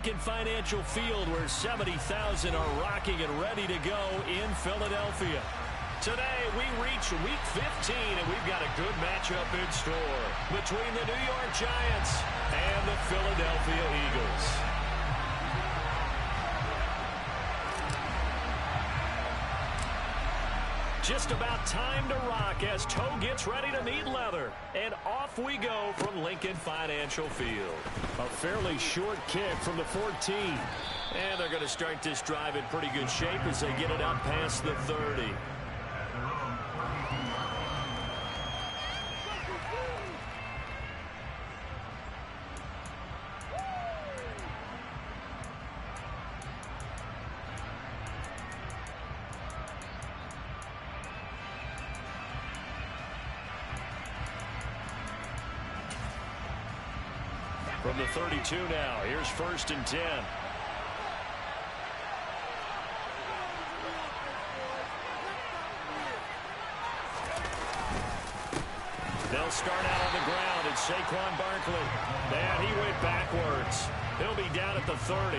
In Financial Field, where 70,000 are rocking and ready to go in Philadelphia. Today, we reach Week 15, and we've got a good matchup in store between the New York Giants and the Philadelphia Eagles. Just about time to rock as toe gets ready to meet leather. And off we go from Lincoln Financial Field. A fairly short kick from the 14. And they're going to start this drive in pretty good shape as they get it out past the 30. From the 32 now, here's 1st and 10. They'll start out on the ground. It's Saquon Barkley. And he went backwards. He'll be down at the 30.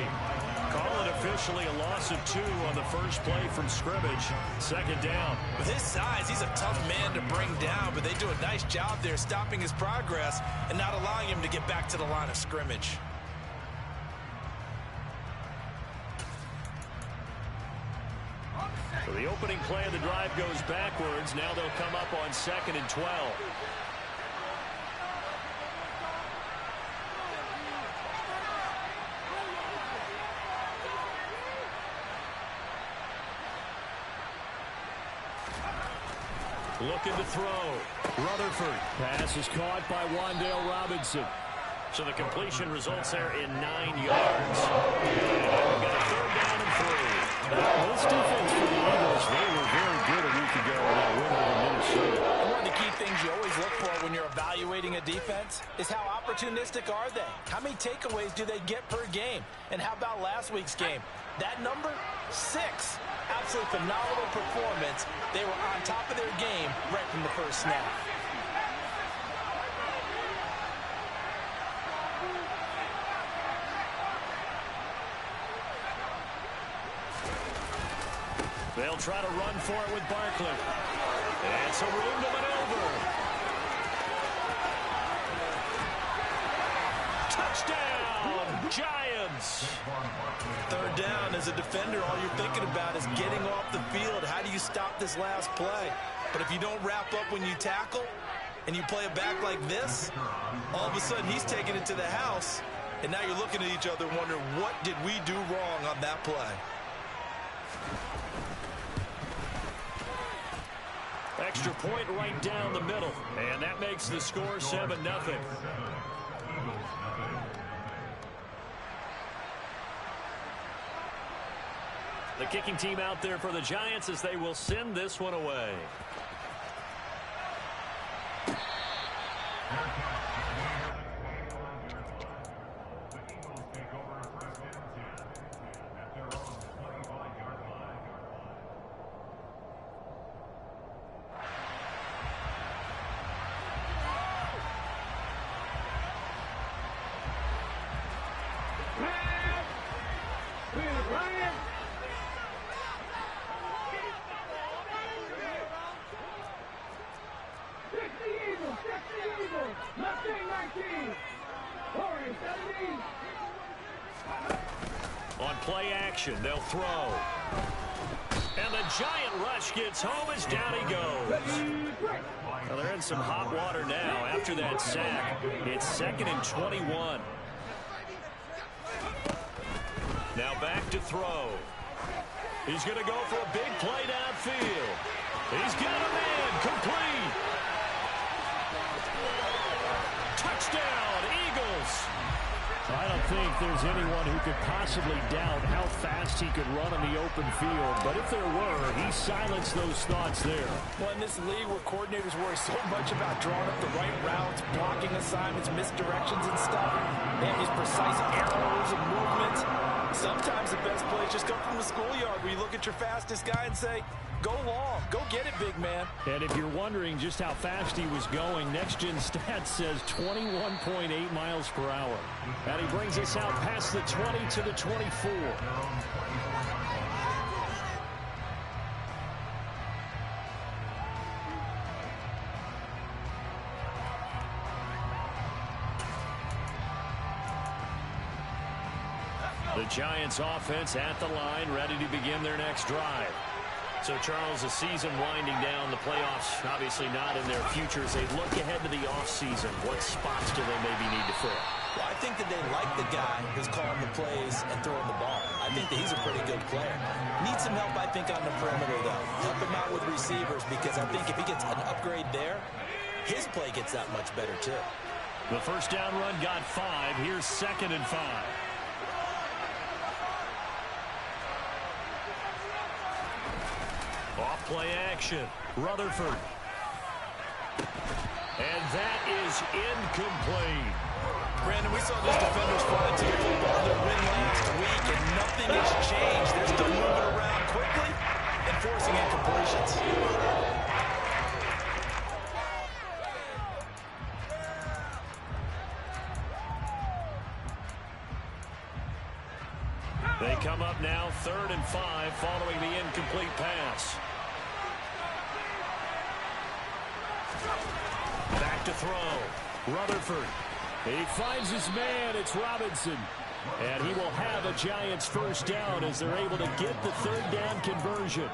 Call it officially a loss of 2 on the first play from scrimmage. 2nd down. With his size, he's a tough man to bring down, but they do a nice job there stopping his progress and not allowing him to get back to the line of scrimmage. So the opening play of the drive goes backwards. Now they'll come up on 2nd and 12. Looking to throw. Rutherford. Pass is caught by Wan'Dale Robinson. So the completion results there in 9 yards. And we've got a 3rd down and 3. This defense for the Eagles, they were very good a week ago in that win over Minnesota. One of the key things you always look for when you're evaluating a defense is how opportunistic are they? How many takeaways do they get per game? And how about last week's game? That number? 6. Absolutely phenomenal performance. They were on top of their game right from the first snap. They'll try to run for it with Barkley. And some room to maneuver. Touchdown, Giants. 3rd down, as a defender, all you're thinking about is getting off the field. How do you stop this last play? But if you don't wrap up when you tackle and you play it back like this, all of a sudden he's taking it to the house, and now you're looking at each other wondering, what did we do wrong on that play? Extra point right down the middle. And that makes the score 7-0. The kicking team out there for the Giants as they will send this one away. On play action, they'll throw. And the giant rush gets home as down he goes. Well, they're in some hot water now after that sack. It's 2nd and 21. Now back to throw. He's going to go for a big play downfield. He's got a man complete. Touchdown, Eagles. I don't think there's anyone who could possibly doubt how fast he could run on the open field. But if there were, he silenced those thoughts there. Well, in this league where coordinators worry so much about drawing up the right routes, blocking assignments, misdirections and stuff, they have these precise arrows and movements. sometimes the best plays just come from the schoolyard where you look at your fastest guy and say, go long, go get it, big man. And if you're wondering just how fast he was going, Next Gen Stats says 21.8 miles per hour. And he brings us out past the 20 to the 24. The Giants offense at the line, ready to begin their next drive. So, Charles, the season winding down, the playoffs obviously not in their futures. They look ahead to the offseason. What spots do they maybe need to fill? Well, I think that they like the guy who's calling the plays and throwing the ball. I think that he's a pretty good player. Needs some help, I think, on the perimeter, though. Help him out with receivers, because I think if he gets an upgrade there, his play gets that much better, too. The first down run got 5. Here's 2nd and 5. Off play action. Rutherford. And that is incomplete. Brandon, we saw these defenders fly to the football in their win last week, and nothing has changed. They're still moving around quickly and forcing incompletions. They come up now 3rd and 5 following the incomplete pass. Back to throw. Rutherford. He finds his man. It's Robinson. And he will have a Giants first down as they're able to get the 3rd down conversion.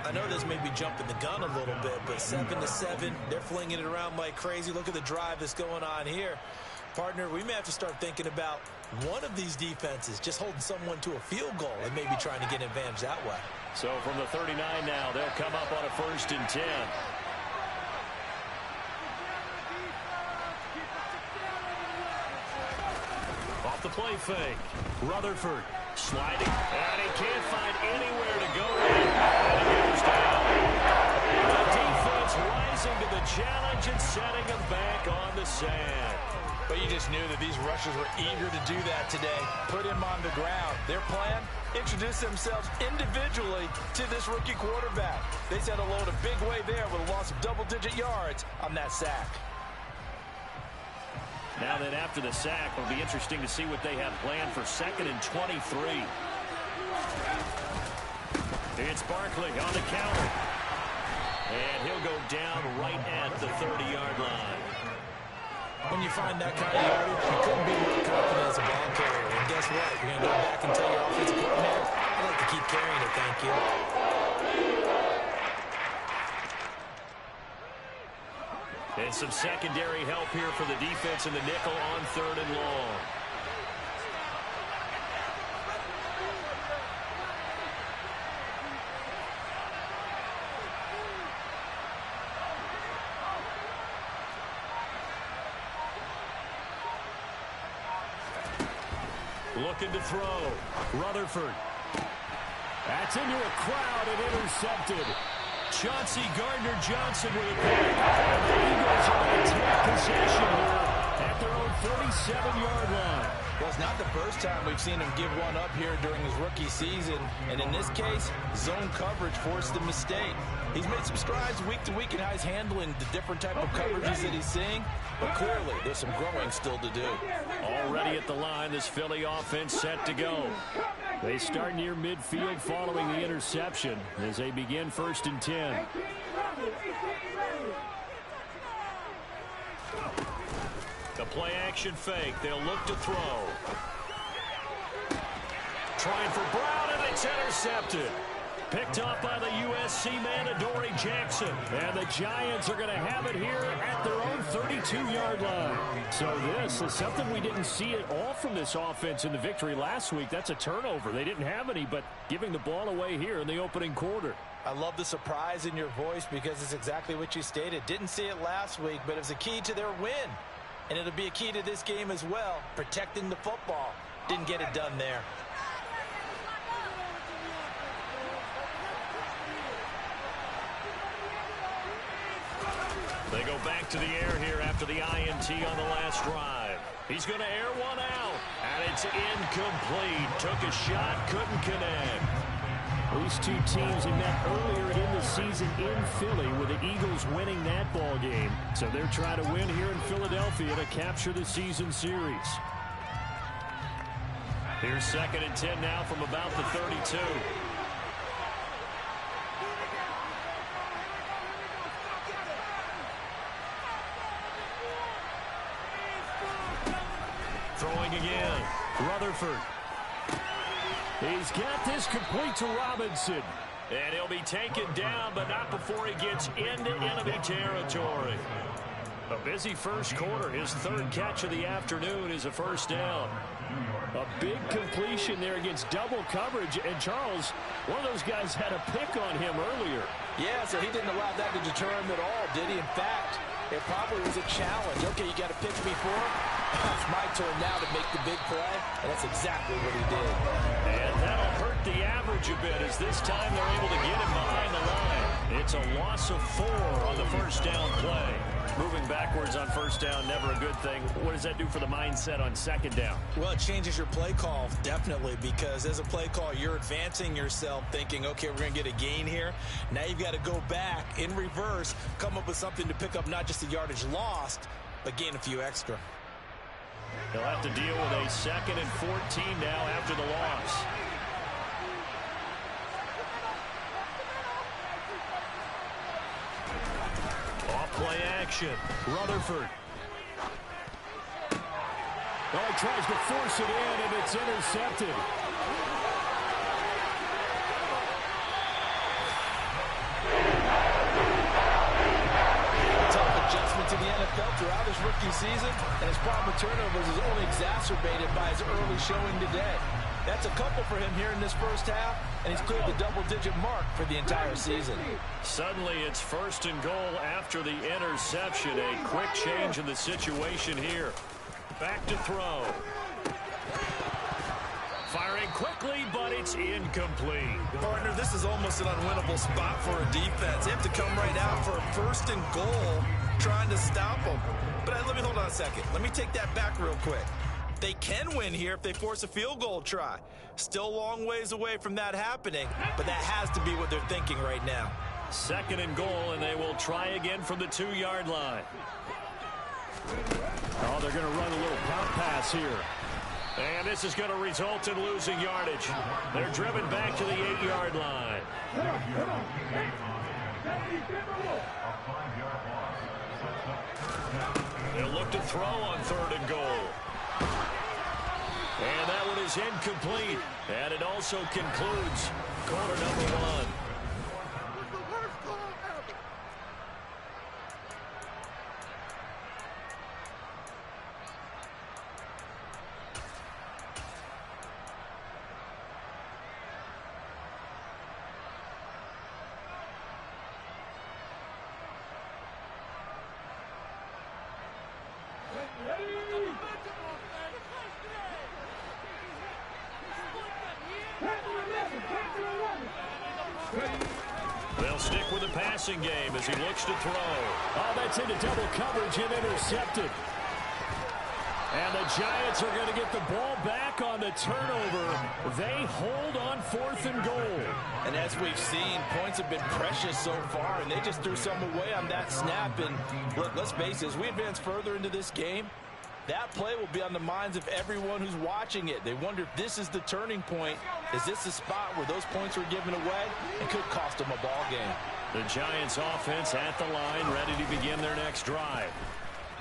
I know this may be jumping the gun a little bit, but 7-7, they're flinging it around like crazy. Look at the drive that's going on here. Partner, we may have to start thinking about one of these defenses just holding someone to a field goal and maybe trying to get an advantage that way. So from the 39 now, they'll come up on a 1st and 10. Off the play fake. Rutherford sliding, and he can't find anywhere to go. And he goes down. The defense rising to the challenge and setting him back on the sand. But you just knew that these rushers were eager to do that today. Put him on the ground. Their plan, introduce themselves individually to this rookie quarterback. They said hello in a big way there with a loss of double-digit yards on that sack. Now then, after the sack, it'll be interesting to see what they have planned for 2nd and 23. It's Barkley on the counter. And he'll go down right at the 30-yard line. When you find that kind of yardage, you couldn't be more confident as a ball carrier. And guess what? You're going to go back and tell your offensive coordinator, I'd like to keep carrying it, thank you. And some secondary help here for the defense in the nickel on 3rd and long. Looking to throw. Rutherford. That's into a crowd and intercepted. Chauncey Gardner-Johnson with a pick. And the Eagles are going to take possession here at their own 37-yard line. Well, it's not the first time we've seen him give one up here during his rookie season. And in this case, zone coverage forced the mistake. He's made some strides week to week in how he's handling the different type of coverages that he's seeing. But clearly, there's some growing still to do. Already at the line, this Philly offense set to go. They start near midfield following the interception as they begin 1st and 10. The play action fake. They'll look to throw. Trying for Brown, and it's intercepted. Picked up by the USC man, Adoree Jackson. And the Giants are going to have it here at their own 32-yard line. So this is something we didn't see at all from this offense in the victory last week. That's a turnover. They didn't have any, but giving the ball away here in the opening quarter. I love the surprise in your voice because it's exactly what you stated. Didn't see it last week, but it was a key to their win. And it'll be a key to this game as well, protecting the football. Didn't get it done there. They go back to the air here after the INT on the last drive. He's going to air one out, and it's incomplete. Took a shot, couldn't connect. These two teams had met earlier in the season in Philly with the Eagles winning that ball game. So they're trying to win here in Philadelphia to capture the season series. Here's 2nd and 10 now from about the 32. Throwing again. Rutherford. He's got this complete to Robinson. And he'll be taken down, but not before he gets into enemy territory. A busy first quarter. His 3rd catch of the afternoon is a first down. A big completion there against double coverage. And Charles, one of those guys had a pick on him earlier. Yeah, so he didn't allow that to deter him at all, did he? In fact, it probably was a challenge. Okay, you got to pick me for it. It's my turn now to make the big play, and that's exactly what he did. And that'll hurt the average a bit as this time they're able to get him behind the line. It's a loss of 4 on the first down play. Moving backwards on first down, never a good thing. What does that do for the mindset on 2nd down? Well, it changes your play call, definitely, because as a play call, you're advancing yourself thinking, okay, we're going to get a gain here. Now you've got to go back in reverse, come up with something to pick up not just the yardage lost, but gain a few extra. He'll have to deal with a 2nd and 14 now after the loss. Off-play action. Rutherford. Oh, he tries to force it in, and it's intercepted. To the NFL throughout his rookie season, and his problem with turnovers is only exacerbated by his early showing today. That's a couple for him here in this first half, and he's cleared the double-digit mark for the entire season. Suddenly it's 1st and goal after the interception. A quick change in the situation here. Back to throw. Firing quickly, but it's incomplete. Partner, this is almost an unwinnable spot for a defense. They have to come right out for a 1st and goal, trying to stop them. But let me hold on a second. Let me take that back real quick. They can win here if they force a field goal try. Still a long ways away from that happening, but that has to be what they're thinking right now. 2nd and goal, and they will try again from the 2-yard line. Oh, they're going to run a little pop pass here. And this is going to result in losing yardage. They're driven back to the 8-yard line. They'll look to throw on 3rd and goal. And that one is incomplete. And it also concludes quarter number 1. They'll stick with the passing game as he looks to throw. Oh, that's into double coverage and intercepted. And the Giants are going to get the ball back on the turnover. They hold on 4th and goal. And as we've seen, points have been precious so far, and they just threw some away on that snap. And look, let's face it, as we advance further into this game, that play will be on the minds of everyone who's watching it. They wonder if this is the turning point. Is this the spot where those points were given away and could cost them a ball game? The Giants offense at the line, ready to begin their next drive.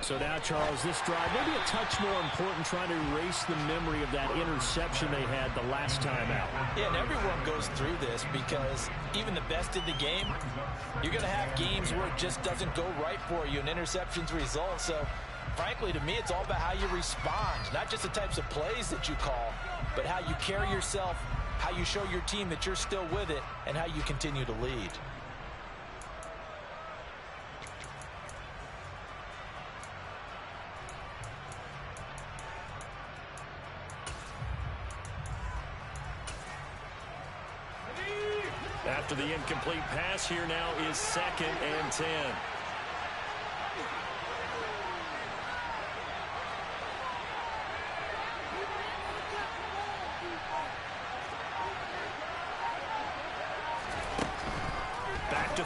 So now, Charles, this drive maybe a touch more important, trying to erase the memory of that interception they had the last time out. Yeah, and everyone goes through this because even the best in the game, you're going to have games where it just doesn't go right for you and interceptions result. So, frankly, to me, it's all about how you respond, not just the types of plays that you call, but how you carry yourself, how you show your team that you're still with it, and how you continue to lead. After the incomplete pass, here now is 2nd and 10.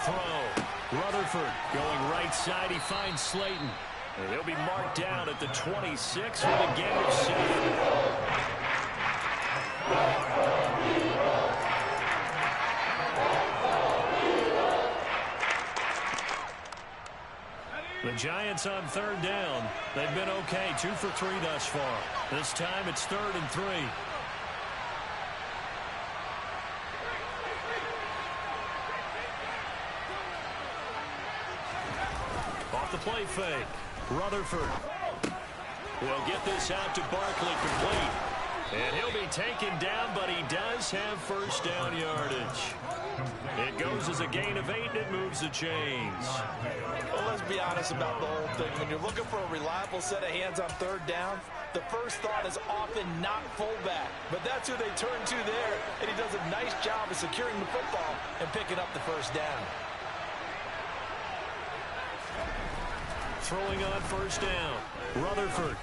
throw. Rutherford going right side. He finds Slayton. And he'll be marked down at the 26 with a gain of 7. The Giants on third down. They've been okay, 2 for 3 thus far. This time it's 3rd and 3. Off the play fake. Rutherford will get this out to Barkley complete. And he'll be taken down, but he does have first down yardage. It goes as a gain of 8, and it moves the chains. Well, let's be honest about the whole thing. When you're looking for a reliable set of hands on third down, the first thought is often not fullback. But that's who they turn to there, and he does a nice job of securing the football and picking up the first down. Throwing on first down. Rutherford.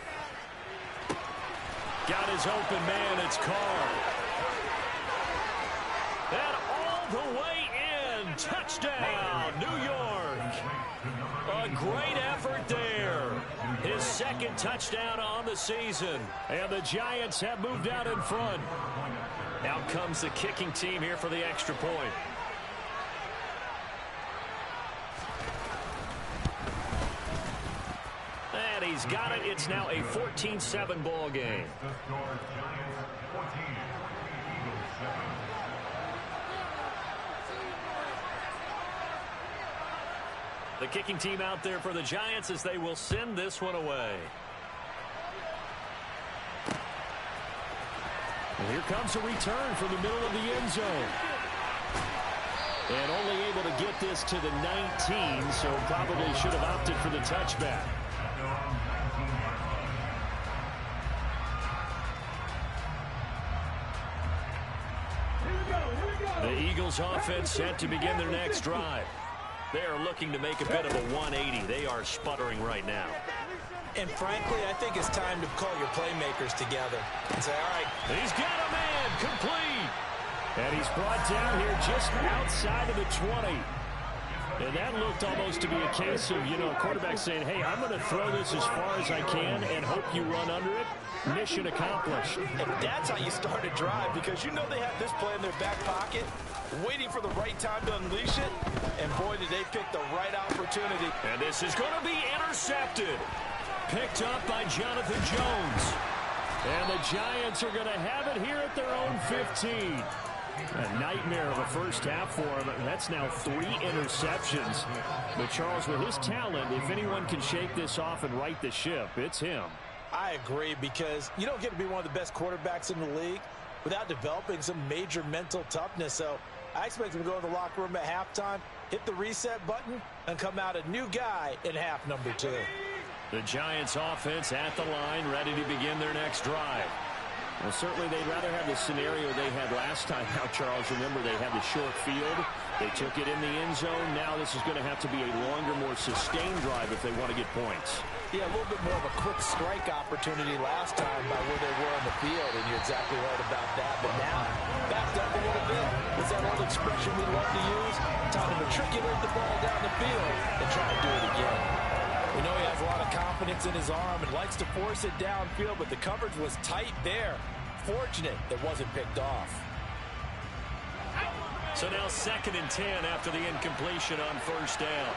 Got his open man. It's Carr. And all the way in. Touchdown, New York. A great effort there. His second touchdown on the season. And the Giants have moved out in front. Out comes the kicking team here for the extra point. And he's got it. It's now a 14-7 ball game. The kicking team out there for the Giants as they will send this one away. And here comes a return from the middle of the end zone. And only able to get this to the 19, so probably should have opted for the touchback. The Eagles offense set to begin their next drive. They are looking to make a bit of a 180. They are sputtering right now. And frankly, I think it's time to call your playmakers together and say, all right. He's got a man complete. And he's brought down here just outside of the 20. And that looked almost to be a case of, a quarterback saying, hey, I'm going to throw this as far as I can and hope you run under it. Mission accomplished. And that's how you start a drive, because you know they have this play in their back pocket, waiting for the right time to unleash it. And boy, did they pick the right opportunity. And this is going to be intercepted. Picked up by Jonathan Jones. And the Giants are going to have it here at their own 15. A nightmare of a first half for him. That's now 3 interceptions. But Charles, with his talent, if anyone can shake this off and right the ship, it's him. I agree, because you don't get to be one of the best quarterbacks in the league without developing some major mental toughness. So I expect him to go to the locker room at halftime, hit the reset button, and come out a new guy in half number 2. The Giants offense at the line, ready to begin their next drive. Well, certainly they'd rather have the scenario they had last time. Now, Charles, remember, they had the short field. They took it in the end zone. Now this is going to have to be a longer, more sustained drive if they want to get points. Yeah, a little bit more of a quick strike opportunity last time by where they were on the field, and you're exactly right about that. But now, backed up a little bit. It's that old expression we love to use. Time to matriculate the ball down the field and try to do it again. We know he has a lot of confidence in his arm and likes to force it downfield, but the coverage was tight there. Fortunate that wasn't picked off. So now 2nd and 10 after the incompletion on first down.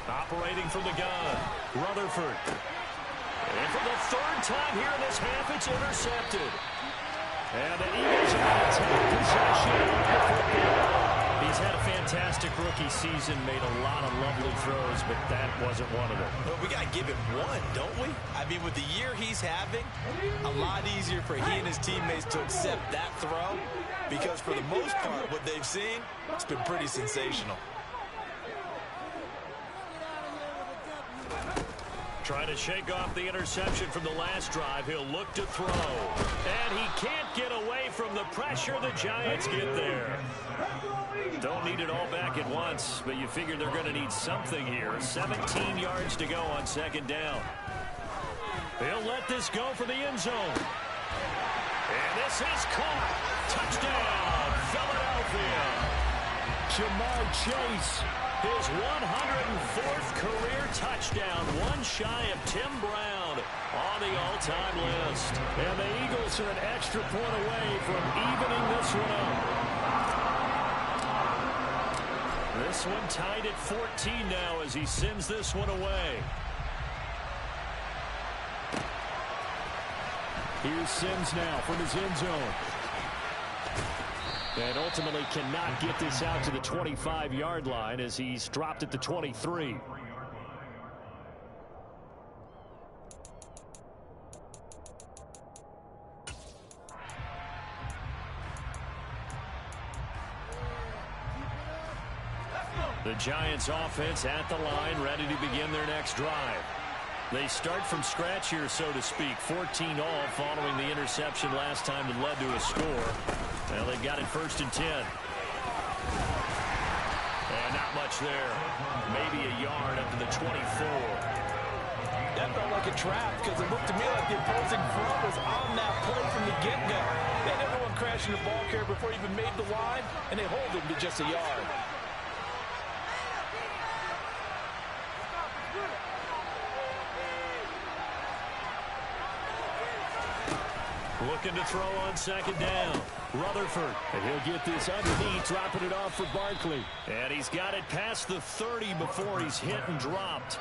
Operating from the gun, Rutherford. And for the 3rd time here in this half, it's intercepted. And the Eagles are going to take possession of the football. He's had a fantastic rookie season, made a lot of lovely throws, but that wasn't one of them. Well, we got to give him one, don't we? I mean, with the year he's having, a lot easier for he and his teammates to accept that throw, because for the most part, what they've seen, it's been pretty sensational. Trying to shake off the interception from the last drive. He'll look to throw. And he can't get away from the pressure. The Giants get there. Don't need it all back at once, but you figure they're going to need something here. 17 yards to go on 2nd down. He'll let this go for the end zone. And this is caught. Touchdown, Philadelphia. Ja'Marr Chase, his 104th career touchdown, one shy of Tim Brown on the all-time list. And the Eagles are an extra point away from evening this one up. This one tied at 14 now as he sends this one away. Here's Sims now from his end zone. And ultimately cannot get this out to the 25-yard line as he's dropped at the 23. The Giants offense at the line, ready to begin their next drive. They start from scratch here, so to speak. 14 all following the interception last time that led to a score. Well, they've got it 1st and 10. And not much there. Maybe a yard up to the 24. That felt like a trap because it looked to me like the opposing front was on that play from the get-go. They never went crashing the ball carrier before he even made the line, and they hold him to just a yard. Looking to throw on 2nd down. Rutherford. And he'll get this underneath, dropping it off for Barkley. And he's got it past the 30 before he's hit and dropped.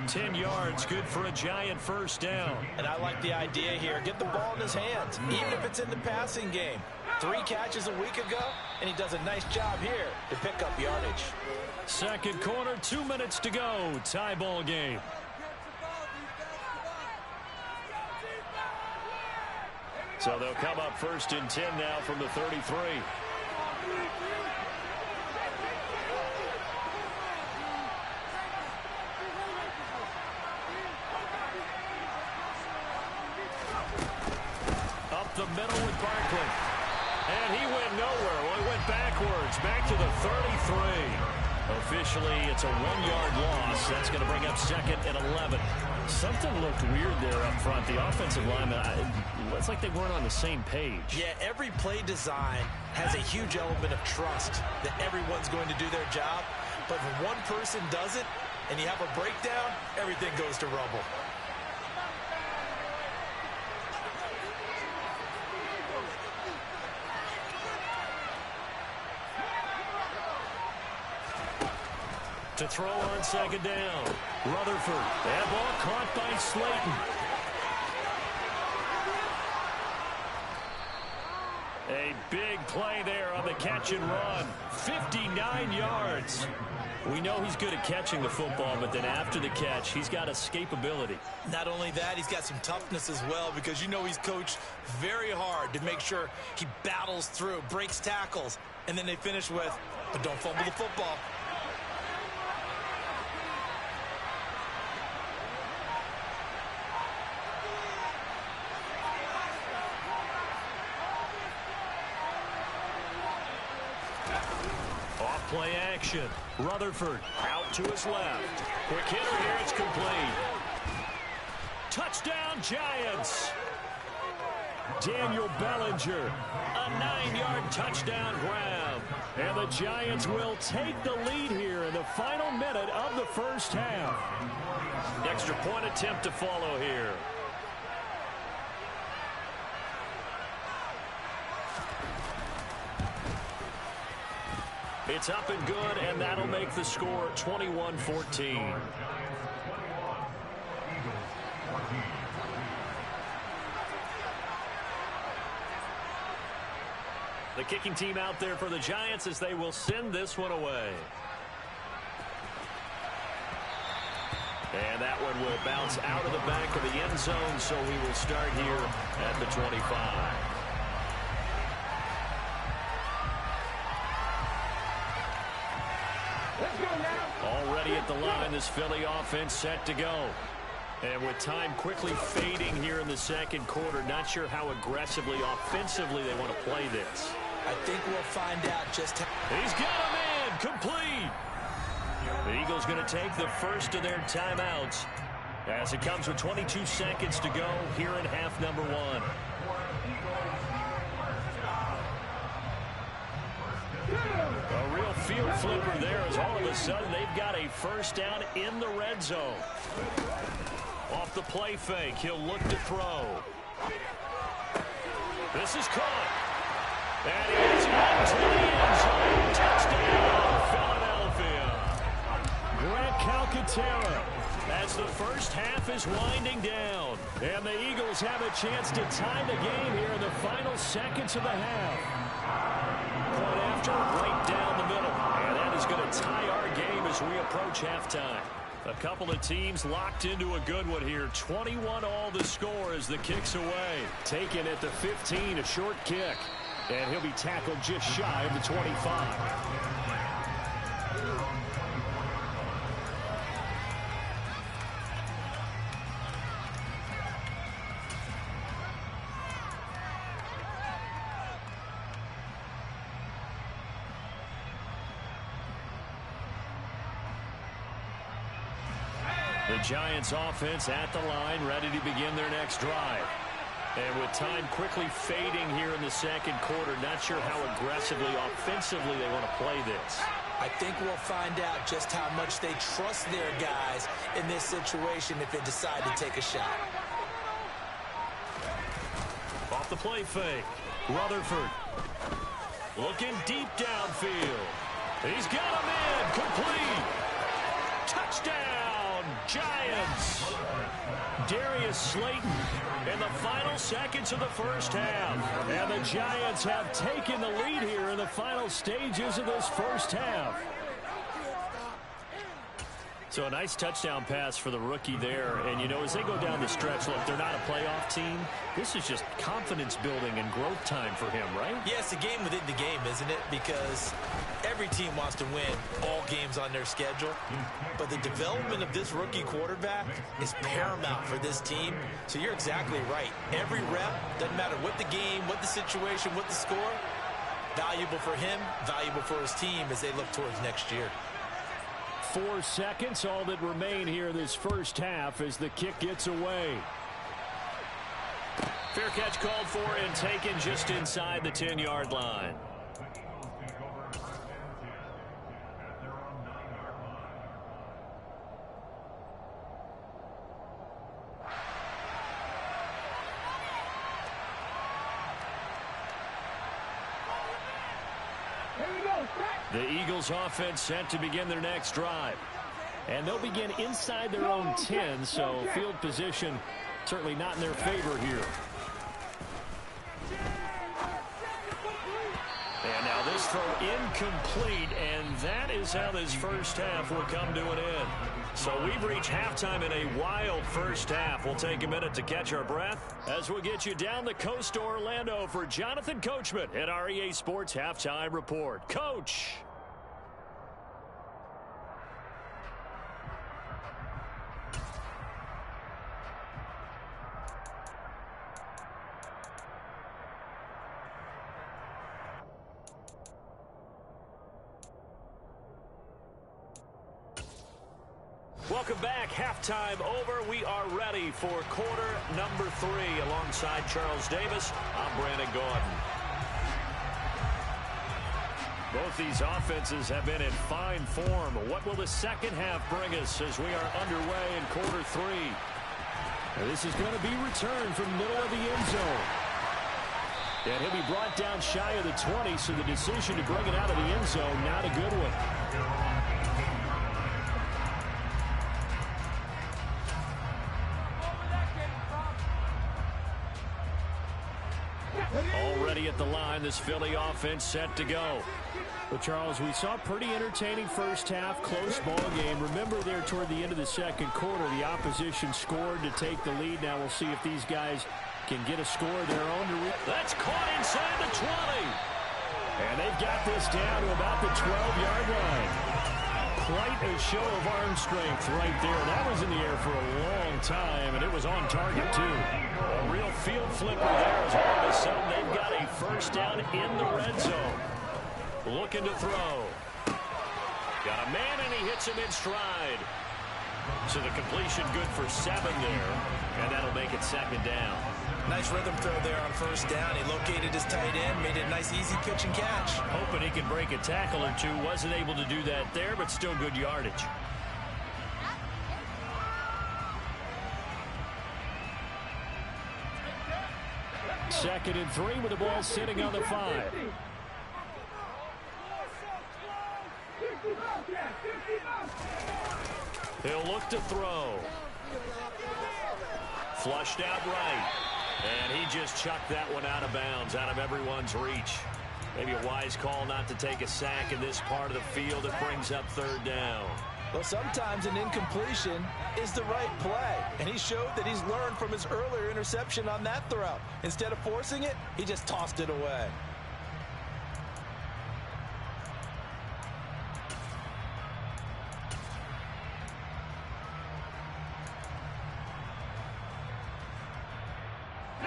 10 yards, good for a Giant 1st down. And I like the idea here. Get the ball in his hands, even if it's in the passing game. 3 catches a week ago, and he does a nice job here to pick up yardage. 2nd quarter, 2 minutes to go. Tie ball game. So they'll come up 1st and 10 now from the 33. Up the middle with Barkley. And he went nowhere. Well, he went backwards, back to the 33. Officially, it's a 1-yard loss. That's going to bring up 2nd and 11. Something looked weird there up front. The offensive lineman, it's like they weren't on the same page. Yeah, every play design has a huge element of trust that everyone's going to do their job. But when one person does it and you have a breakdown, everything goes to rubble. To throw on 2nd down. Rutherford. That ball caught by Slayton. A big play there on the catch and run. 59 yards. We know he's good at catching the football, but then after the catch, he's got escapability. Not only that, he's got some toughness as well because you know he's coached very hard to make sure he battles through, breaks tackles, and then they finish with, but don't fumble the football. Play action. Rutherford out to his left. Quick hitter here. It's complete. Touchdown, Giants. Daniel Bellinger. A 9-yard touchdown grab. And the Giants will take the lead here in the final minute of the 1st half. Extra point attempt to follow here. It's up and good, and that'll make the score 21-14. The kicking team out there for the Giants as they will send this one away. And that one will bounce out of the back of the end zone, so we will start here at the 25. Already at the line, this Philly offense set to go. And with time quickly fading here in the 2nd quarter, not sure how aggressively, offensively they want to play this. I think we'll find out just how. He's got a man, complete. The Eagles going to take the first of their timeouts. as it comes with 22 seconds to go here in half number one. A real field flipper there as all of a sudden they've got a first down in the red zone. Off the play fake, he'll look to throw. This is caught. And he's into the end zone. Touchdown, Philadelphia. Grant Calcaterra, as the first half is winding down. And the Eagles have a chance to tie the game here in the final seconds of the half. Point after, right down the middle. And that is going to tie our game as we approach halftime. A couple of teams locked into a good one here. 21 all the score as the kick's away. Taken at the 15, a short kick. And he'll be tackled just shy of the 25. The Giants offense at the line, ready to begin their next drive. And with time quickly fading here in the second quarter, not sure how aggressively, offensively they want to play this. I think we'll find out just how much they trust their guys in this situation if they decide to take a shot. Off the play fake, Rutherford looking deep downfield. He's got him in, complete. Touchdown, Giants. Darius Slayton in the final seconds of the first half. And the Giants have taken the lead here in the final stages of this first half. So a nice touchdown pass for the rookie there. And, you know, as they go down the stretch, look, they're not a playoff team. This is just confidence building and growth time for him, right? Yeah, it's a game within the game, isn't it? Because every team wants to win all games on their schedule. But the development of this rookie quarterback is paramount for this team. So you're exactly right. Every rep, doesn't matter what the game, what the situation, what the score, valuable for him, valuable for his team as they look towards next year. 4 seconds, all that remain here this first half as the kick gets away. Fair catch called for and taken just inside the 10-yard line. The Eagles offense set to begin their next drive. And they'll begin inside their own 10, so field position certainly not in their favor here. And now this throw incomplete, and that is how this first half will come to an end. So we've reached halftime in a wild first half. We'll take a minute to catch our breath as we'll get you down the coast to Orlando for Jonathan Coachman at our EA Sports Halftime Report. Coach! Welcome back. Halftime over. We are ready for quarter number 3. Alongside Charles Davis, I'm Brandon Gaudin. Both these offenses have been in fine form. What will the second half bring us as we are underway in quarter 3? This is going to be returned from the middle of the end zone. And he'll be brought down shy of the 20, so the decision to bring it out of the end zone, not a good one. Already at the line, this Philly offense set to go. But, Charles, we saw a pretty entertaining first half, close ball game. Remember there toward the end of the second quarter, the opposition scored to take the lead. Now we'll see if these guys can get a score of their own. That's caught inside the 20. And they've got this down to about the 12-yard line. Quite a show of arm strength right there. That was in the air for a long time, and it was on target, too. A real field flipper there as all of a sudden they've got a first down in the red zone. Looking to throw. Got a man, and he hits him in stride. So the completion good for 7 there, and that'll make it 2nd down. Nice rhythm throw there on 1st down. He located his tight end, made it a nice easy pitch and catch. Hoping he can break a tackle or two. Wasn't able to do that there, but still good yardage. Second and 3 with the ball sitting on the 5. He'll look to throw. Flushed out right. And he just chucked that one out of bounds, out of everyone's reach. Maybe a wise call not to take a sack in this part of the field. It brings up 3rd down. Well, sometimes an incompletion is the right play. And he showed that he's learned from his earlier interception on that throw. Instead of forcing it, he just tossed it away.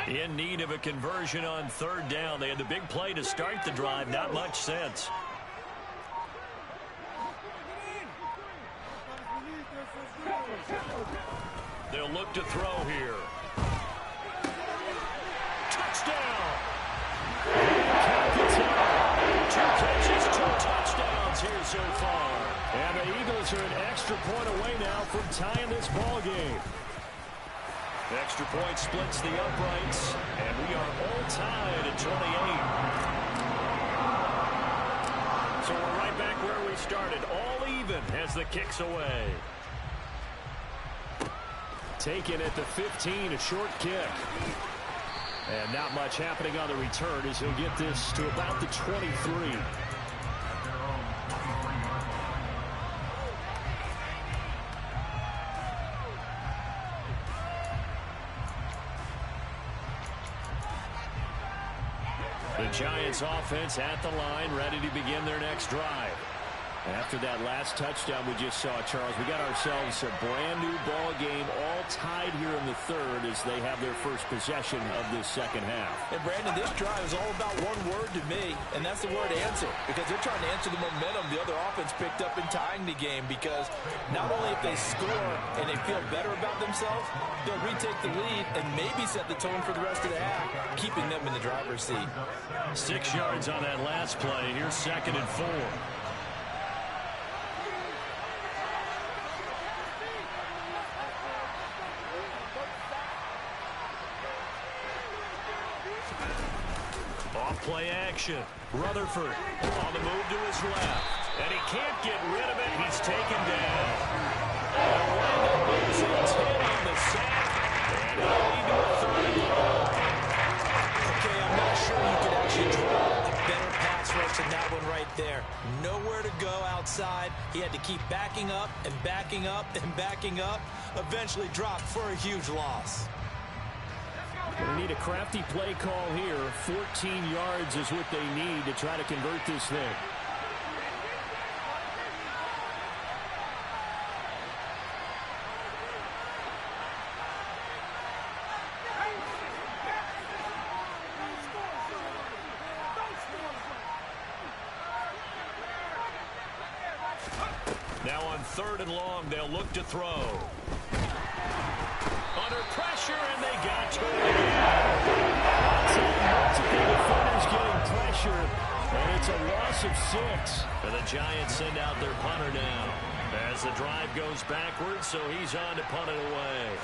In need of a conversion on 3rd down. They had the big play to start the drive. Not much sense. They'll look to throw here. Touchdown! 2 catches, 2 touchdowns here so far. And the Eagles are an extra point away now from tying this ball game. Extra point splits the uprights, and we are all tied at 28. So we're right back where we started, all even as the kick's away. Taken at the 15, a short kick. And not much happening on the return as he'll get this to about the 23. The Giants offense at the line, ready to begin their next drive. After that last touchdown we just saw, Charles, we got ourselves a brand new ball game, all tied here in the 3rd as they have their first possession of this 2nd half. And Brandon, this drive is all about one word to me, and that's the word answer, because they're trying to answer the momentum the other offense picked up in tying the game, because not only if they score and they feel better about themselves, they'll retake the lead and maybe set the tone for the rest of the half, keeping them in the driver's seat. 6 yards on that last play. Here's 2nd and 4. Off-play action. Rutherford on the move to his left. And he can't get rid of it. He's taken down. And Orlando moves a 10 on the sack. And he'll lead to a 3rd and long. Okay, I'm not sure you could actually draw a better pass rush than that one right there. Nowhere to go outside. He had to keep backing up and backing up and backing up. Eventually dropped for a huge loss. They need a crafty play call here. 14 yards is what they need to try to convert this thing. Now on 3rd and long, they'll look to throw. Under pressure, and they got to it again. Multiple defenders getting pressure, and it's a loss of 6. And the Giants send out their punter now as the drive goes backwards, so he's on to punt it away.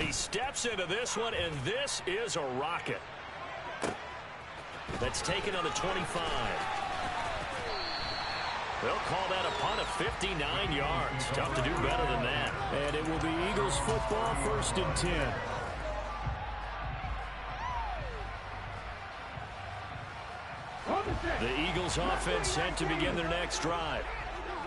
He steps into this one, and this is a rocket. That's taken on the 25. They'll call that a punt of 59 yards. Tough to do better than that. And it will be Eagles football, 1st and 10. The Eagles offense set to begin their next drive.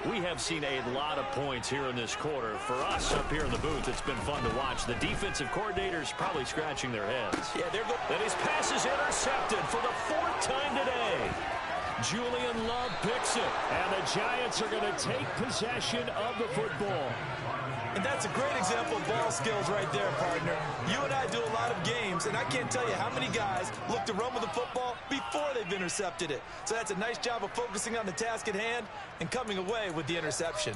We have seen a lot of points here in this quarter. For us up here in the booth, it's been fun to watch. The defensive coordinators probably scratching their heads. Yeah, they're good. And his pass is intercepted for the 4th time today. Julian Love picks it, and the Giants are going to take possession of the football. And that's a great example of ball skills right there, partner. You and I do a lot of games, and I can't tell you how many guys look to run with the football before they've intercepted it. So that's a nice job of focusing on the task at hand and coming away with the interception.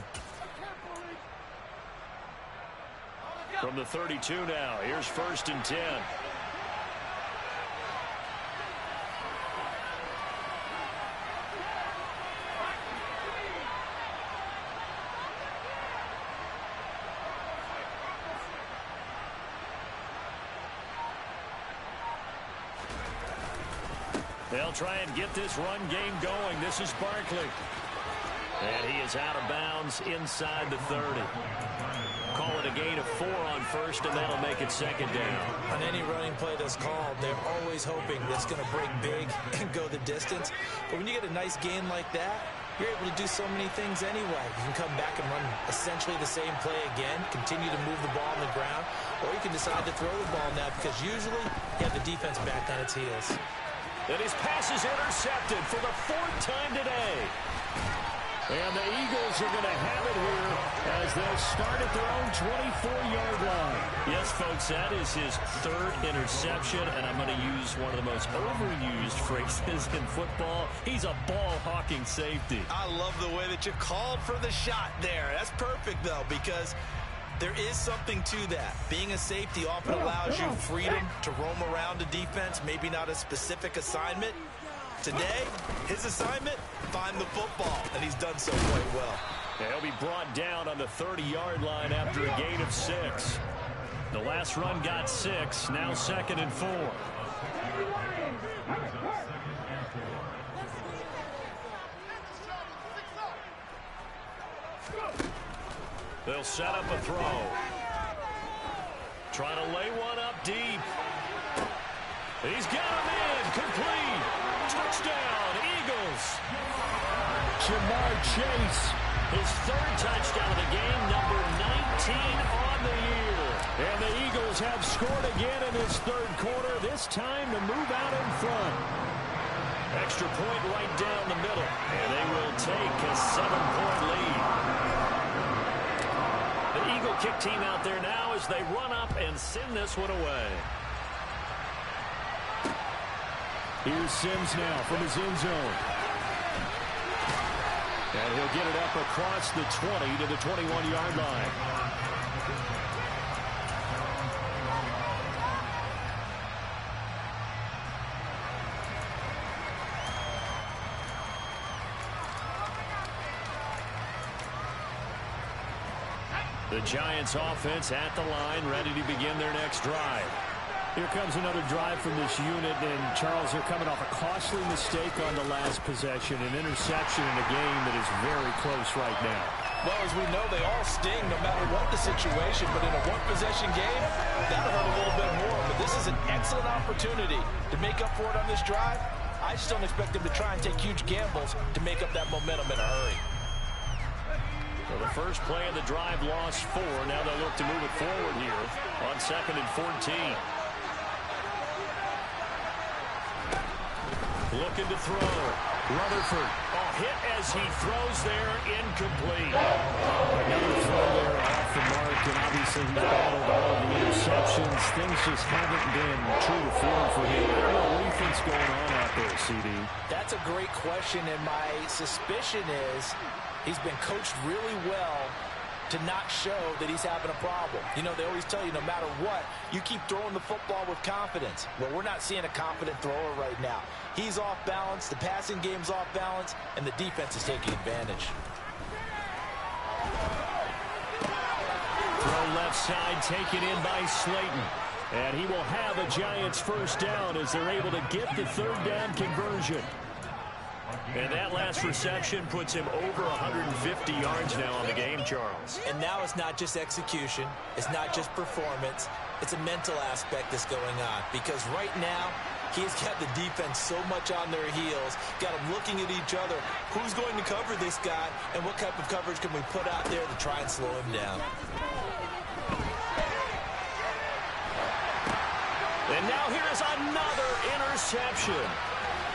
From the 32 now, here's 1st and 10. They'll try and get this run game going. This is Barkley. And he is out of bounds inside the 30. Call it a gain of 4 on 1st, and that'll make it 2nd down. On any running play that's called, they're always hoping that's going to break big and go the distance. But when you get a nice gain like that, you're able to do so many things anyway. You can come back and run essentially the same play again, continue to move the ball on the ground, or you can decide to throw the ball now because usually you have the defense back on its heels. And his pass is intercepted for the 4th time today. And the Eagles are going to have it here as they'll start at their own 24-yard line. Yes, folks, that is his 3rd interception, and I'm going to use one of the most overused phrases in football. He's a ball-hawking safety. I love the way that you called for the shot there. That's perfect, though, because there is something to that. Being a safety often allows you freedom to roam around the defense, maybe not a specific assignment. Today, his assignment, find the football, and he's done so quite well. And he'll be brought down on the 30-yard line after a gain of 6. The last run got 6, now 2nd and 4. They'll set up a throw. Trying to lay one up deep. He's got him in. Complete. Touchdown, Eagles. Jamar Chase, his 3rd touchdown of the game, number 19 on the year. And the Eagles have scored again in this 3rd quarter, this time to move out in front. Extra point right down the middle, and they will take a 7-point lead. The Eagle kick team out there now as they run up and send this one away. Here's Sims now from his end zone. And he'll get it up across the 20 to the 21-yard line. The Giants offense at the line, ready to begin their next drive. Here comes another drive from this unit, and Charles, they're coming off a costly mistake on the last possession, an interception in a game that is very close right now. Well, as we know, they all sting no matter what the situation, but in a one-possession game, that'll hurt a little bit more. But this is an excellent opportunity to make up for it on this drive. I just don't expect them to try and take huge gambles to make up that momentum in a hurry. So the first play of the drive lost 4. Now they'll look to move it forward here on 2nd and 14. Looking to throw. Rutherford. Oh, hit as he throws there. Incomplete. Another throw there off the mark, and obviously he's battled all the interceptions. Things just haven't been true to form for him. I don't know what do you think's going on out there, CD? That's a great question, and my suspicion is he's been coached really well to not show that he's having a problem. You know, they always tell you no matter what, you keep throwing the football with confidence. Well, we're not seeing a confident thrower right now. He's off balance, the passing game's off balance, and the defense is taking advantage. Throw left side taken in by Slayton. And he will have a Giants first down as they're able to get the 3rd down conversion. And that last reception puts him over 150 yards now on the game, Charles. And now it's not just execution. It's not just performance. It's a mental aspect that's going on. Because right now, he's got the defense so much on their heels, got them looking at each other. Who's going to cover this guy, and what type of coverage can we put out there to try and slow him down? And now here is another interception.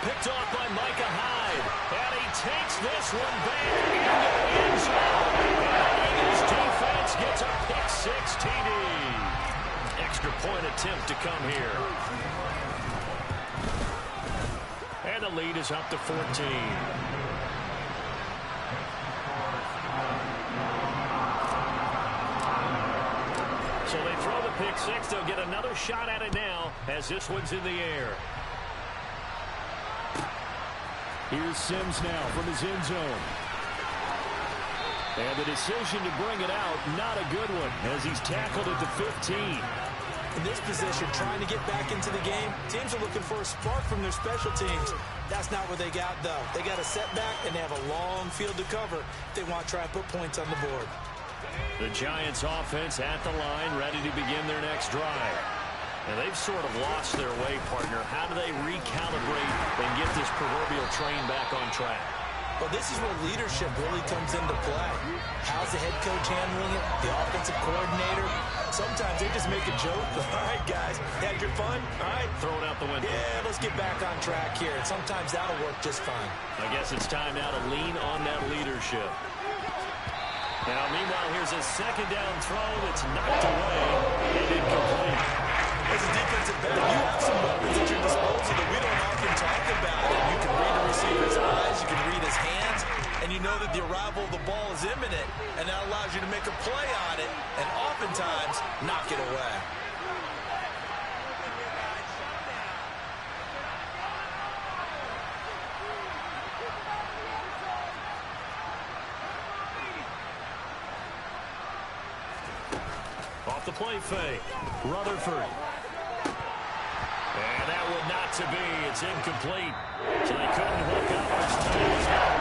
Picked off by Micah Hyde. And he takes this one back into the end zone. And the Eagles defense gets a pick-6 TD. Extra point attempt to come here. And the lead is up to 14. So they throw the pick six. They'll get another shot at it now as this one's in the air. Here's Sims now from his end zone. And the decision to bring it out, not a good one, as he's tackled at the 15. In this position, trying to get back into the game, teams are looking for a spark from their special teams. That's not what they got, though. They got a setback, and they have a long field to cover if they want to try and put points on the board. The Giants offense at the line, ready to begin their next drive. And they've sort of lost their way, partner. How do they recalibrate and get this proverbial train back on track? Well, this is where leadership really comes into play. How's the head coach handling it? The offensive coordinator? Sometimes they just make a joke. All right, guys, had your fun? All right. Throw it out the window. Yeah, let's get back on track here. And sometimes that'll work just fine. I guess it's time now to lean on that leadership. Now, meanwhile, here's a second down throw that's knocked away and incomplete. As a defensive back, you have some weapons at your disposal that we don't often talk about. You can read the receiver's eyes, you can read his hands, and you know that the arrival of the ball is imminent, and that allows you to make a play on it, and oftentimes knock it away. Off the play fake, Rutherford. And that would not to be. It's incomplete. So they couldn't hook up as time was out.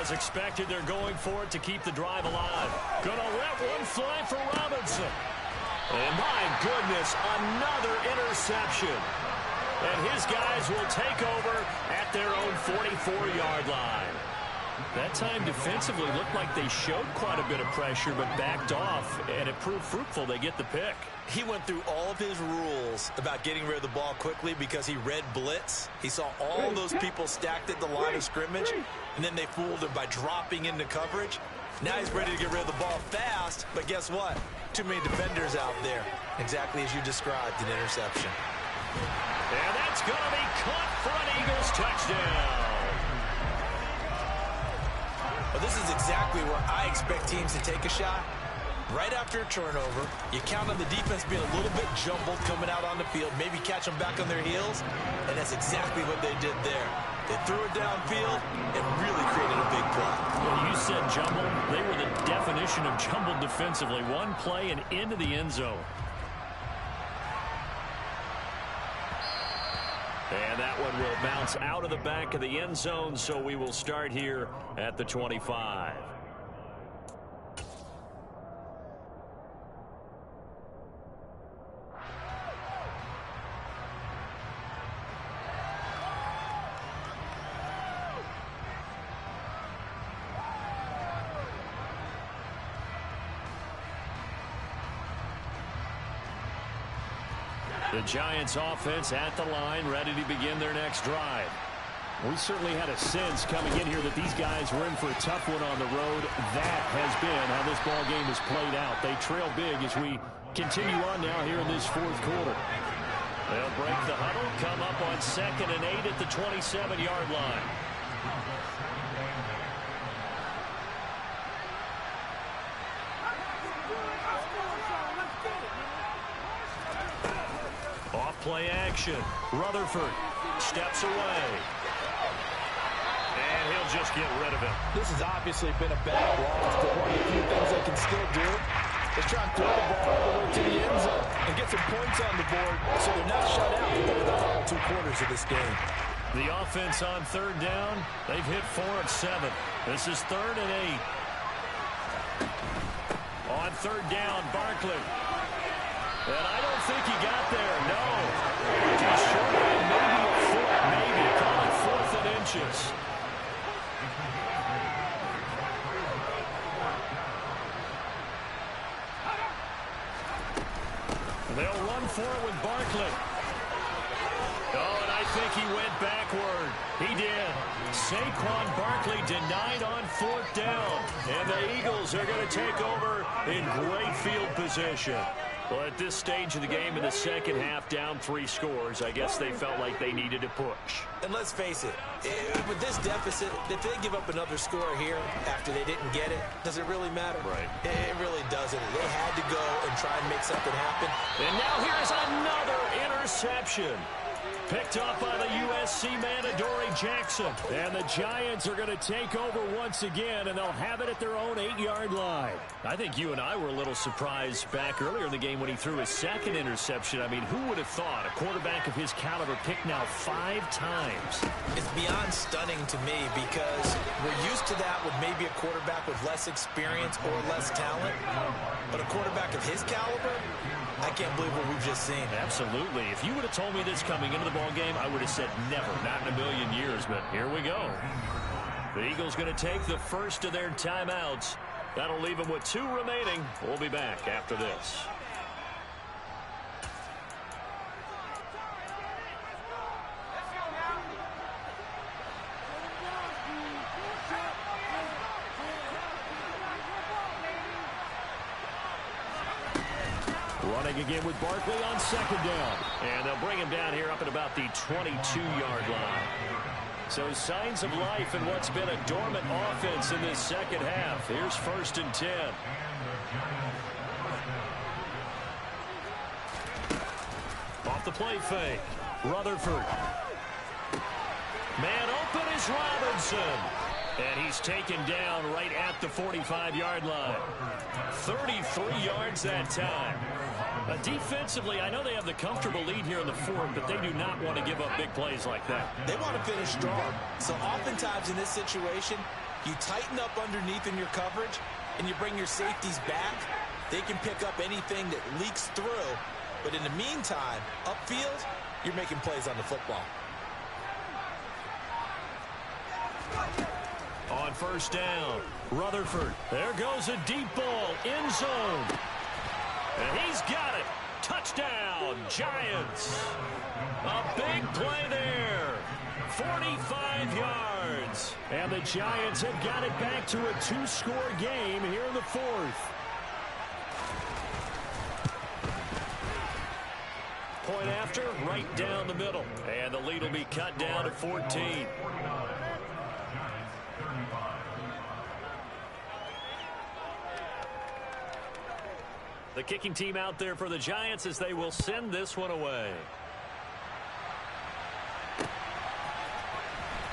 As expected, they're going for it to keep the drive alive. Gonna let one fly for Robinson. And my goodness, another interception. And his guys will take over at their own 44-yard line. That time defensively looked like they showed quite a bit of pressure but backed off, and it proved fruitful. They get the pick. He went through all of his rules about getting rid of the ball quickly because he read blitz. He saw all those people stacked at the line of scrimmage, and then they fooled him by dropping into coverage. Now he's ready to get rid of the ball fast, but guess what? Too many defenders out there. Exactly as you described, an interception. And that's going to be caught for an Eagles touchdown. Well, this is exactly where I expect teams to take a shot. Right after a turnover, you count on the defense being a little bit jumbled coming out on the field, maybe catch them back on their heels, and that's exactly what they did there. They threw it downfield and really created a big play. Well, you said jumbled. They were the definition of jumbled defensively. One play and into the end zone. And that one will bounce out of the back of the end zone, so we will start here at the 25. The Giants offense at the line, ready to begin their next drive. We certainly had a sense coming in here that these guys were in for a tough one on the road. That has been how this ball game has played out. They trail big as we continue on now here in this fourth quarter. They'll break the huddle, come up on 2nd and 8 at the 27-yard line. Play action. Rutherford steps away. And he'll just get rid of it. This has obviously been a bad loss, but one of the few things they can still do is try and throw the ball all the way to the end zone and get some points on the board so they're not shut out over the final 2 quarters of this game. The offense on 3rd down, they've hit 4 of 7. This is 3rd and 8. On 3rd down, Barkley. And I don't think he got there, no. He's short by maybe a foot, maybe. Call it 4th and inches. They'll run for it with Barkley. Oh, and I think he went backward. He did. Saquon Barkley denied on 4th down. And the Eagles are going to take over in great field position. Well, at this stage of the game in the second half, down 3 scores, I guess they felt like they needed to push. And let's face it, with this deficit, if they give up another score here after they didn't get it, does it really matter? Right. It really doesn't. They had to go and try and make something happen. And now here's another interception. Picked up by the USC man, Adoree Jackson. And the Giants are going to take over once again, and they'll have it at their own 8-yard line. I think you and I were a little surprised back earlier in the game when he threw his second interception. I mean, who would have thought a quarterback of his caliber picked now 5 times? It's beyond stunning to me because we're used to that with maybe a quarterback with less experience or less talent. But a quarterback of his caliber, I can't believe what we've just seen. Absolutely. If you would have told me this coming into the ball game, I would have said never, not in a million years, but here we go. The Eagles going to take the first of their timeouts. That'll leave them with 2 remaining. We'll be back after this. Running again with Barkley on 2nd down. And they'll bring him down here up at about the 22-yard line. So signs of life in what's been a dormant offense in this second half. Here's 1st and 10. Off the play fake. Rutherford. Man open is Robinson. And he's taken down right at the 45-yard line. 33 yards that time. Defensively, I know they have the comfortable lead here in the 4th, but they do not want to give up big plays like that. They want to finish strong. So oftentimes in this situation, you tighten up underneath in your coverage, and you bring your safeties back. They can pick up anything that leaks through. But in the meantime, upfield, you're making plays on the football. On 1st down, Rutherford. There goes a deep ball, end zone. And he's got it. Touchdown, Giants. A big play there. 45 yards. And the Giants have got it back to a 2-score game here in the 4th. Point after, right down the middle. And the lead will be cut down to 14. The kicking team out there for the Giants as they will send this one away.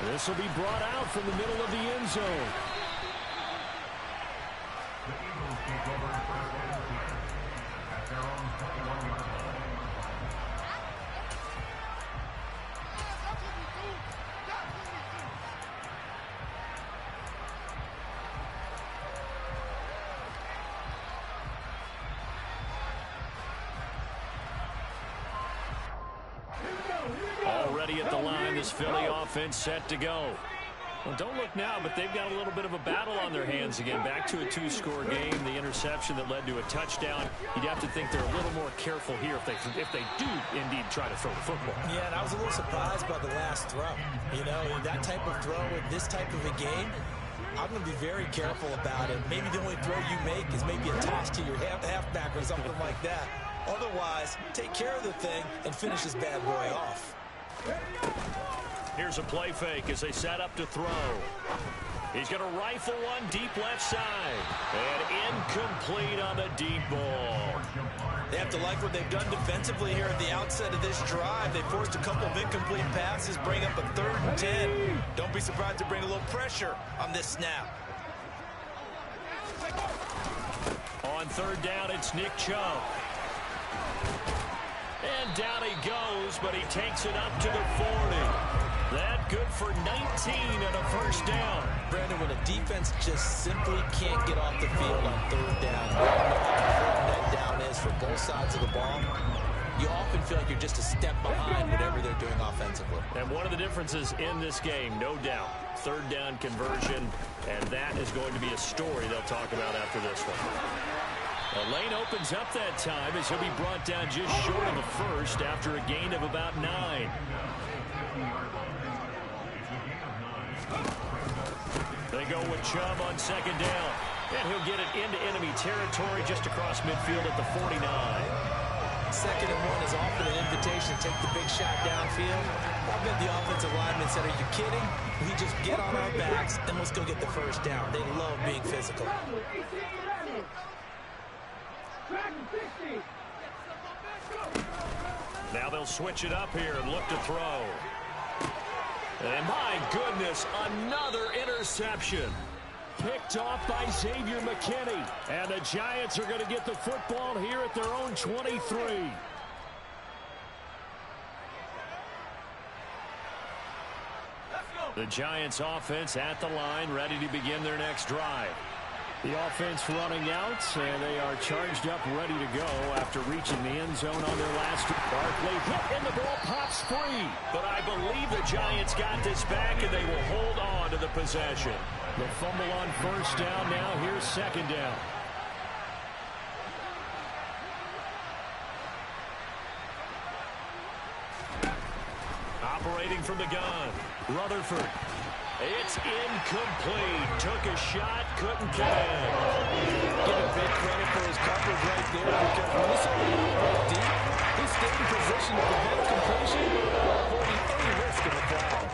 This will be brought out from the middle of the end zone. Already at the line, this Philly offense set to go. Well, don't look now, but they've got a little bit of a battle on their hands again. Back to a 2-score game. The interception that led to a touchdown. You'd have to think they're a little more careful here if they do indeed try to throw the football. Yeah, and I was a little surprised by the last throw. You know, that type of throw in this type of a game, I'm going to be very careful about it. Maybe the only throw you make is maybe a toss to your halfback or something like that. Otherwise, take care of the thing and finish this bad boy off. Here's a play fake as they set up to throw. He's going to rifle one deep left side. And incomplete on the deep ball. They have to like what they've done defensively here at the outset of this drive. They forced a couple of incomplete passes, bring up a 3rd and 10. Don't be surprised to bring a little pressure on this snap. On 3rd down, it's Nick Chubb. And down he goes, but he takes it up to the 40. That good for 19 and a 1st down. Brandon, when a defense just simply can't get off the field on 3rd down, you know how important that down is for both sides of the ball, you often feel like you're just a step behind whatever they're doing offensively. And one of the differences in this game, no doubt, 3rd down conversion, and that is going to be a story they'll talk about after this one. The lane opens up that time as he'll be brought down just short of a first after a gain of about 9. They go with Chubb on second down. And he'll get it into enemy territory just across midfield at the 49. 2nd and 1 is often an invitation to take the big shot downfield. I bet the offensive lineman said, are you kidding? We just get on our backs and let's go get the first down. They love being physical. Now they'll switch it up here and look to throw. And my goodness, another interception. Picked off by Xavier McKinney. And the Giants are going to get the football here at their own 23. The Giants offense at the line, ready to begin their next drive. The offense running out, and they are charged up, ready to go after reaching the end zone on their last. Barkley hit, and the ball pops free. But I believe the Giants got this back, and they will hold on to the possession. The fumble on first down. Now here's second down. Operating from the gun, Rutherford. It's incomplete. Took a shot, couldn't connect. Give him big credit for his coverage right there, because when he saw the ball go deep, he stayed in position to prevent completion while avoiding any risk of a foul.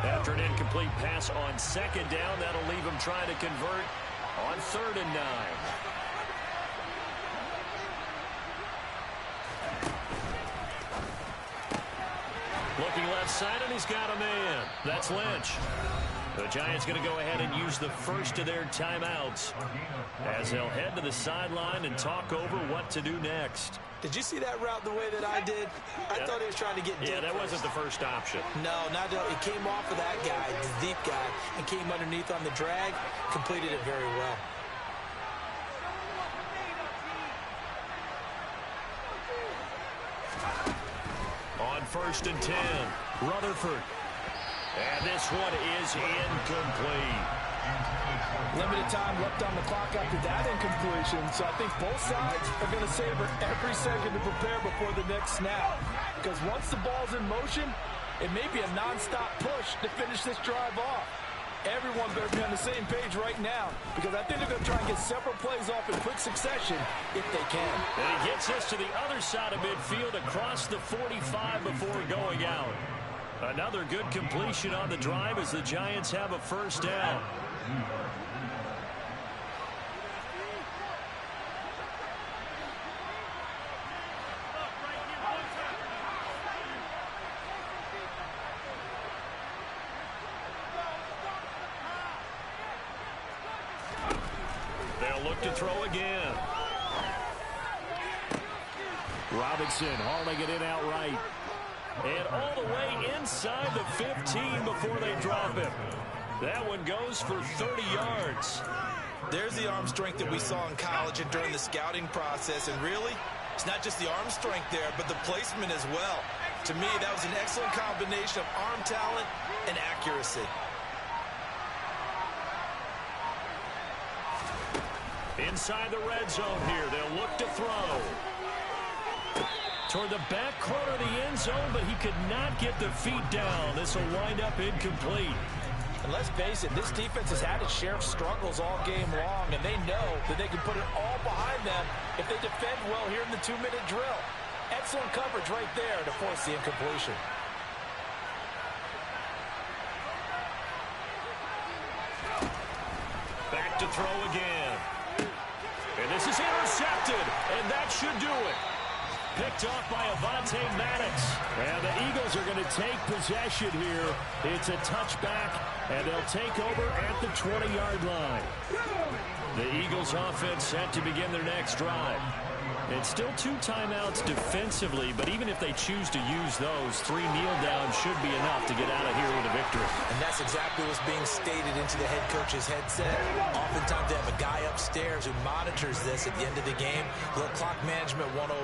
After an incomplete pass on second down, that'll leave him trying to convert on 3rd and 9. Looking left side, and he's got a man. That's Lynch. The Giants going to go ahead and use the first of their timeouts as they'll head to the sideline and talk over what to do next. Did you see that route the way that I did? I thought he was trying to get deep. Yeah, that wasn't the first option. No, not at all. It came off of that guy, the deep guy, and came underneath on the drag. Completed it very well. On 1st and 10, Rutherford. And this one is incomplete. Limited time left on the clock after that incompletion, so I think both sides are going to savor every second to prepare before the next snap. Because once the ball's in motion, it may be a nonstop push to finish this drive off. Everyone better be on the same page right now, because I think they're going to try and get several plays off in quick succession if they can. And he gets us to the other side of midfield across the 45 before going out. Another good completion on the drive as the Giants have a first down. They'll look to throw again. Robinson hauling it in outright. And all the way inside the 15 before they drop him. That one goes for 30 yards. There's the arm strength that we saw in college and during the scouting process. And really, it's not just the arm strength there, but the placement as well. To me, that was an excellent combination of arm talent and accuracy. Inside the red zone here, they'll look to throw. Toward the back corner of the end zone, but he could not get the feet down. This will wind up incomplete. And let's face it, this defense has had its share of struggles all game long, and they know that they can put it all behind them if they defend well here in the 2-minute drill. Excellent coverage right there to force the incompletion. Back to throw again. And this is intercepted, and that should do it. Picked off by Avonte Maddox. And the Eagles are going to take possession here. It's a touchback, and they'll take over at the 20-yard line. The Eagles offense set to begin their next drive. It's still 2 timeouts defensively, but even if they choose to use those, 3 kneel downs should be enough to get out of here with a victory. And that's exactly what's being stated into the head coach's headset. Oftentimes they have a guy upstairs who monitors this at the end of the game. Little clock management 101.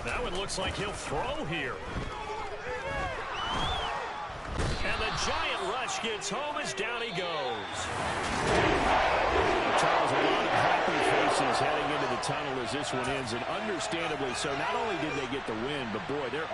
That one looks like he'll throw here. And the giant rush pass gets home as down he goes. Charles, a lot of happy faces heading into the tunnel as this one ends, and understandably so. Not only did they get the win, but boy, their